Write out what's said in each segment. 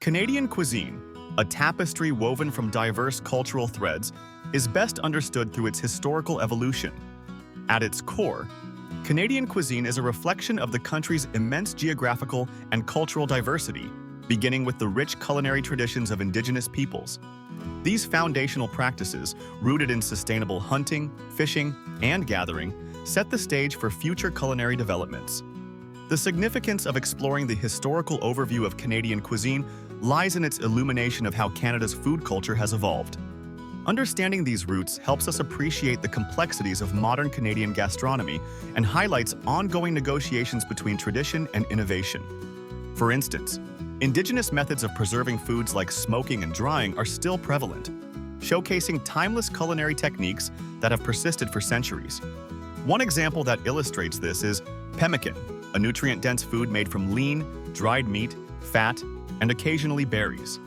Canadian cuisine, a tapestry woven from diverse cultural threads, is best understood through its historical evolution. At its core, Canadian cuisine is a reflection of the country's immense geographical and cultural diversity, beginning with the rich culinary traditions of Indigenous peoples. These foundational practices, rooted in sustainable hunting, fishing, and gathering, set the stage for future culinary developments. The significance of exploring the historical overview of Canadian cuisine lies in its illumination of how Canada's food culture has evolved. Understanding these roots helps us appreciate the complexities of modern Canadian gastronomy and highlights ongoing negotiations between tradition and innovation. For instance, Indigenous methods of preserving foods like smoking and drying are still prevalent, showcasing timeless culinary techniques that have persisted for centuries. One example that illustrates this is pemmican, a nutrient-dense food made from lean, dried meat, fat, and occasionally berries.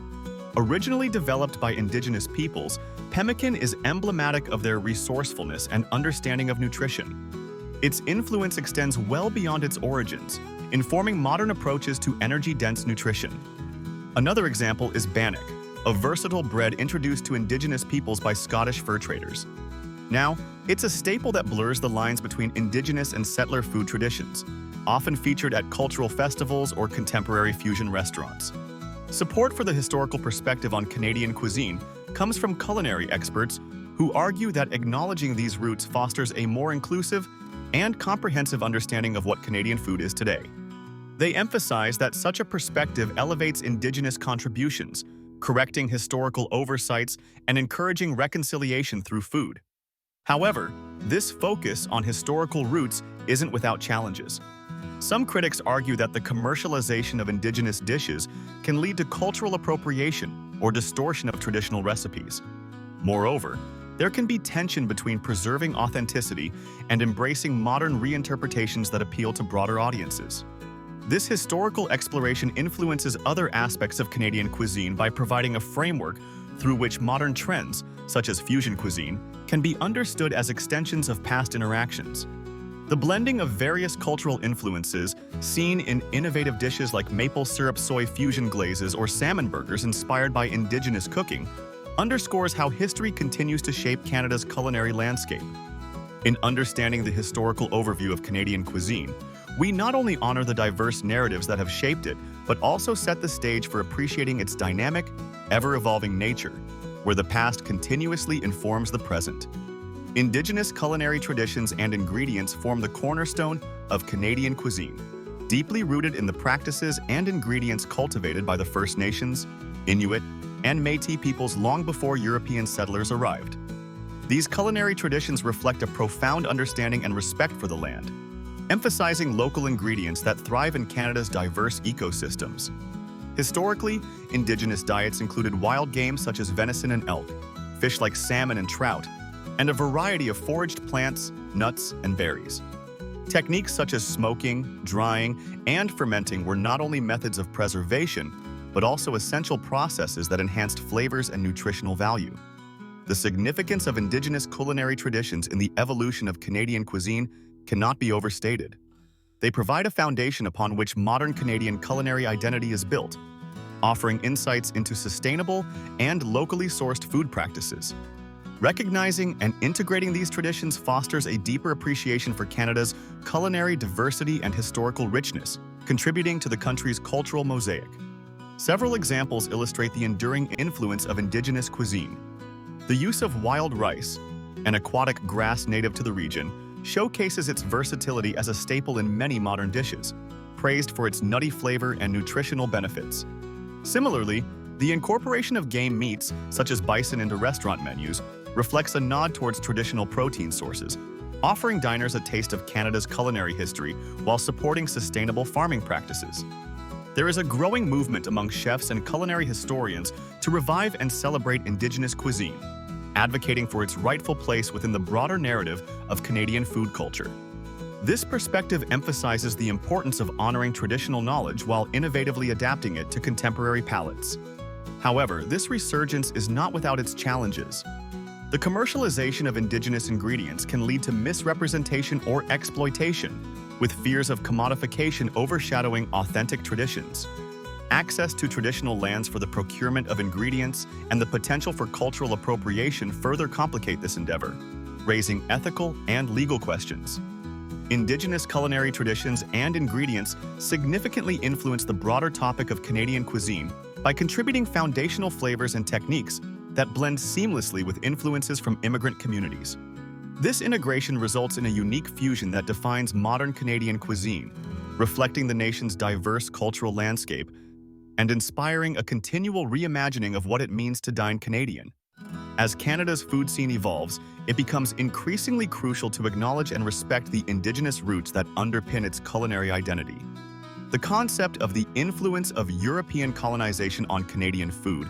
Originally developed by Indigenous peoples, pemmican is emblematic of their resourcefulness and understanding of nutrition. Its influence extends well beyond its origins, informing modern approaches to energy-dense nutrition. Another example is bannock, a versatile bread introduced to Indigenous peoples by Scottish fur traders. Now, it's a staple that blurs the lines between Indigenous and settler food traditions, often featured at cultural festivals or contemporary fusion restaurants. Support for the historical perspective on Canadian cuisine comes from culinary experts who argue that acknowledging these roots fosters a more inclusive and comprehensive understanding of what Canadian food is today. They emphasize that such a perspective elevates Indigenous contributions, correcting historical oversights and encouraging reconciliation through food. However, this focus on historical roots isn't without challenges. Some critics argue that the commercialization of Indigenous dishes can lead to cultural appropriation or distortion of traditional recipes. Moreover, there can be tension between preserving authenticity and embracing modern reinterpretations that appeal to broader audiences. This historical exploration influences other aspects of Canadian cuisine by providing a framework through which modern trends, such as fusion cuisine, can be understood as extensions of past interactions. The blending of various cultural influences, seen in innovative dishes like maple syrup soy fusion glazes or salmon burgers inspired by Indigenous cooking, underscores how history continues to shape Canada's culinary landscape. In understanding the historical overview of Canadian cuisine, we not only honor the diverse narratives that have shaped it, but also set the stage for appreciating its dynamic, ever-evolving nature, where the past continuously informs the present. Indigenous culinary traditions and ingredients form the cornerstone of Canadian cuisine, deeply rooted in the practices and ingredients cultivated by the First Nations, Inuit, and Métis peoples long before European settlers arrived. These culinary traditions reflect a profound understanding and respect for the land, emphasizing local ingredients that thrive in Canada's diverse ecosystems. Historically, Indigenous diets included wild game such as venison and elk, fish like salmon and trout, and a variety of foraged plants, nuts, and berries. Techniques such as smoking, drying, and fermenting were not only methods of preservation, but also essential processes that enhanced flavors and nutritional value. The significance of Indigenous culinary traditions in the evolution of Canadian cuisine cannot be overstated. They provide a foundation upon which modern Canadian culinary identity is built, offering insights into sustainable and locally sourced food practices. Recognizing and integrating these traditions fosters a deeper appreciation for Canada's culinary diversity and historical richness, contributing to the country's cultural mosaic. Several examples illustrate the enduring influence of Indigenous cuisine. The use of wild rice, an aquatic grass native to the region, showcases its versatility as a staple in many modern dishes, praised for its nutty flavor and nutritional benefits. Similarly, the incorporation of game meats, such as bison, into restaurant menus reflects a nod towards traditional protein sources, offering diners a taste of Canada's culinary history while supporting sustainable farming practices. There is a growing movement among chefs and culinary historians to revive and celebrate Indigenous cuisine, advocating for its rightful place within the broader narrative of Canadian food culture. This perspective emphasizes the importance of honoring traditional knowledge while innovatively adapting it to contemporary palates. However, this resurgence is not without its challenges. The commercialization of Indigenous ingredients can lead to misrepresentation or exploitation, with fears of commodification overshadowing authentic traditions. access to traditional lands for the procurement of ingredients, and the potential for cultural appropriation further complicate this endeavor, raising ethical and legal questions. Indigenous culinary traditions and ingredients significantly influence the broader topic of Canadian cuisine by contributing foundational flavors and techniques that blend seamlessly with influences from immigrant communities. This integration results in a unique fusion that defines modern Canadian cuisine, reflecting the nation's diverse cultural landscape and inspiring a continual reimagining of what it means to dine Canadian. As Canada's food scene evolves, it becomes increasingly crucial to acknowledge and respect the Indigenous roots that underpin its culinary identity. The concept of the influence of European colonization on Canadian food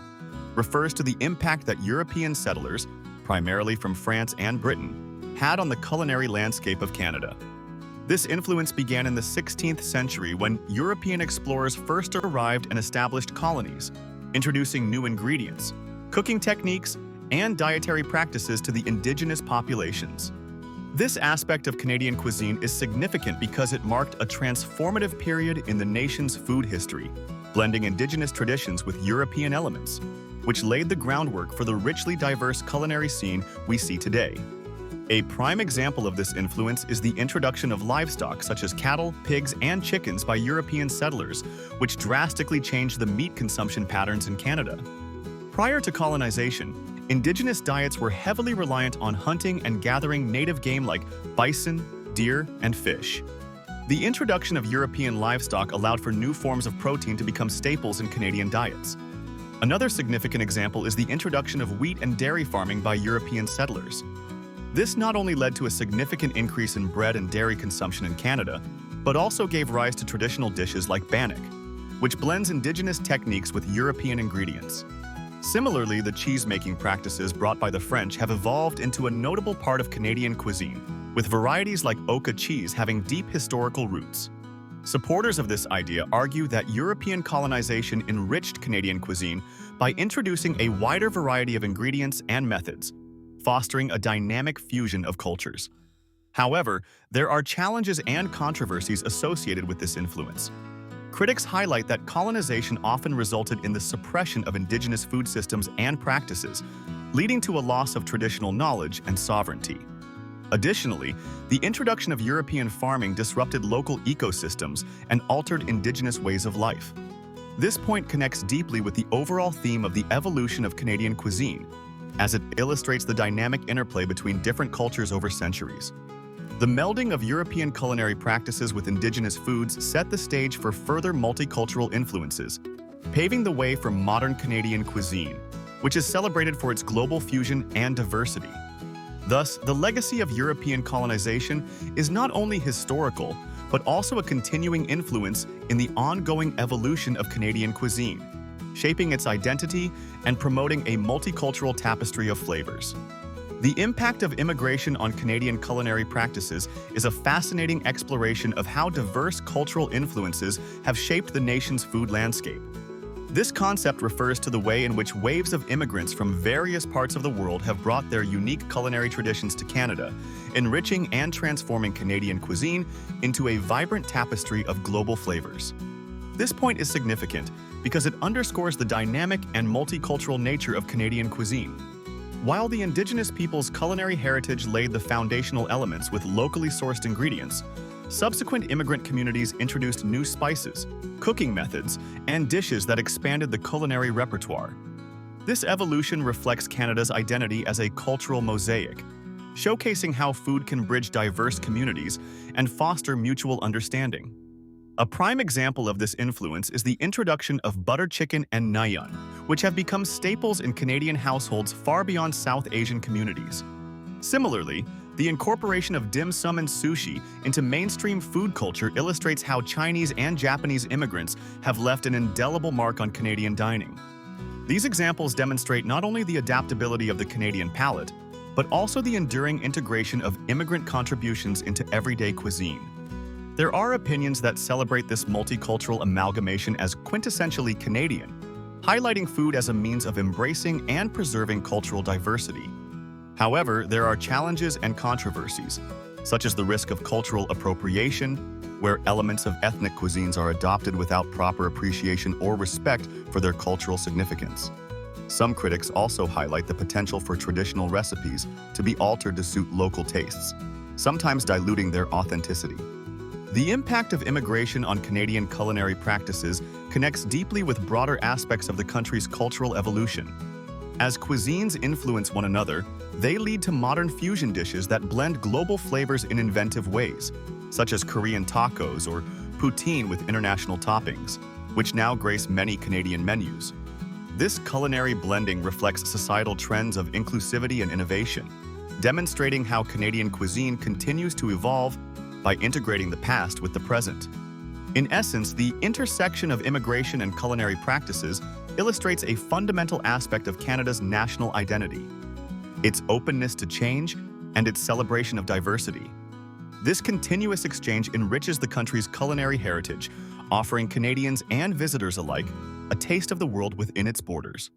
refers to the impact that European settlers, primarily from France and Britain, had on the culinary landscape of Canada. This influence began in the 16th century when European explorers first arrived and established colonies, introducing new ingredients, cooking techniques, and dietary practices to the Indigenous populations. This aspect of Canadian cuisine is significant because it marked a transformative period in the nation's food history, blending Indigenous traditions with European elements, which laid the groundwork for the richly diverse culinary scene we see today. A prime example of this influence is the introduction of livestock such as cattle, pigs, and chickens by European settlers, which drastically changed the meat consumption patterns in Canada. Prior to colonization, Indigenous diets were heavily reliant on hunting and gathering native game like bison, deer, and fish. The introduction of European livestock allowed for new forms of protein to become staples in Canadian diets. Another significant example is the introduction of wheat and dairy farming by European settlers. This not only led to a significant increase in bread and dairy consumption in Canada, but also gave rise to traditional dishes like bannock, which blends Indigenous techniques with European ingredients. Similarly, the cheese-making practices brought by the French have evolved into a notable part of Canadian cuisine, with varieties like Oka cheese having deep historical roots. Supporters of this idea argue that European colonization enriched Canadian cuisine by introducing a wider variety of ingredients and methods, fostering a dynamic fusion of cultures. However, there are challenges and controversies associated with this influence. Critics highlight that colonization often resulted in the suppression of Indigenous food systems and practices, leading to a loss of traditional knowledge and sovereignty. Additionally, the introduction of European farming disrupted local ecosystems and altered Indigenous ways of life. This point connects deeply with the overall theme of the evolution of Canadian cuisine, as it illustrates the dynamic interplay between different cultures over centuries. The melding of European culinary practices with Indigenous foods set the stage for further multicultural influences, paving the way for modern Canadian cuisine, which is celebrated for its global fusion and diversity. Thus, the legacy of European colonization is not only historical, but also a continuing influence in the ongoing evolution of Canadian cuisine, shaping its identity and promoting a multicultural tapestry of flavors. The impact of immigration on Canadian culinary practices is a fascinating exploration of how diverse cultural influences have shaped the nation's food landscape. This concept refers to the way in which waves of immigrants from various parts of the world have brought their unique culinary traditions to Canada, enriching and transforming Canadian cuisine into a vibrant tapestry of global flavors. This point is significant because it underscores the dynamic and multicultural nature of Canadian cuisine. While the Indigenous people's culinary heritage laid the foundational elements with locally sourced ingredients, subsequent immigrant communities introduced new spices, cooking methods, and dishes that expanded the culinary repertoire. This evolution reflects Canada's identity as a cultural mosaic, showcasing how food can bridge diverse communities and foster mutual understanding. A prime example of this influence is the introduction of butter chicken and nayan, which have become staples in Canadian households far beyond South Asian communities. Similarly, the incorporation of dim sum and sushi into mainstream food culture illustrates how Chinese and Japanese immigrants have left an indelible mark on Canadian dining. These examples demonstrate not only the adaptability of the Canadian palate, but also the enduring integration of immigrant contributions into everyday cuisine. There are opinions that celebrate this multicultural amalgamation as quintessentially Canadian, highlighting food as a means of embracing and preserving cultural diversity. However, there are challenges and controversies. such as the risk of cultural appropriation, where elements of ethnic cuisines are adopted without proper appreciation or respect for their cultural significance. Some critics also highlight the potential for traditional recipes to be altered to suit local tastes, sometimes diluting their authenticity. The impact of immigration on Canadian culinary practices connects deeply with broader aspects of the country's cultural evolution. As cuisines influence one another, they lead to modern fusion dishes that blend global flavors in inventive ways, such as Korean tacos or poutine with international toppings, which now grace many Canadian menus. This culinary blending reflects societal trends of inclusivity and innovation, demonstrating how Canadian cuisine continues to evolve by integrating the past with the present. In essence, the intersection of immigration and culinary practices illustrates a fundamental aspect of Canada's national identity: its openness to change and its celebration of diversity. This continuous exchange enriches the country's culinary heritage, offering Canadians and visitors alike a taste of the world within its borders.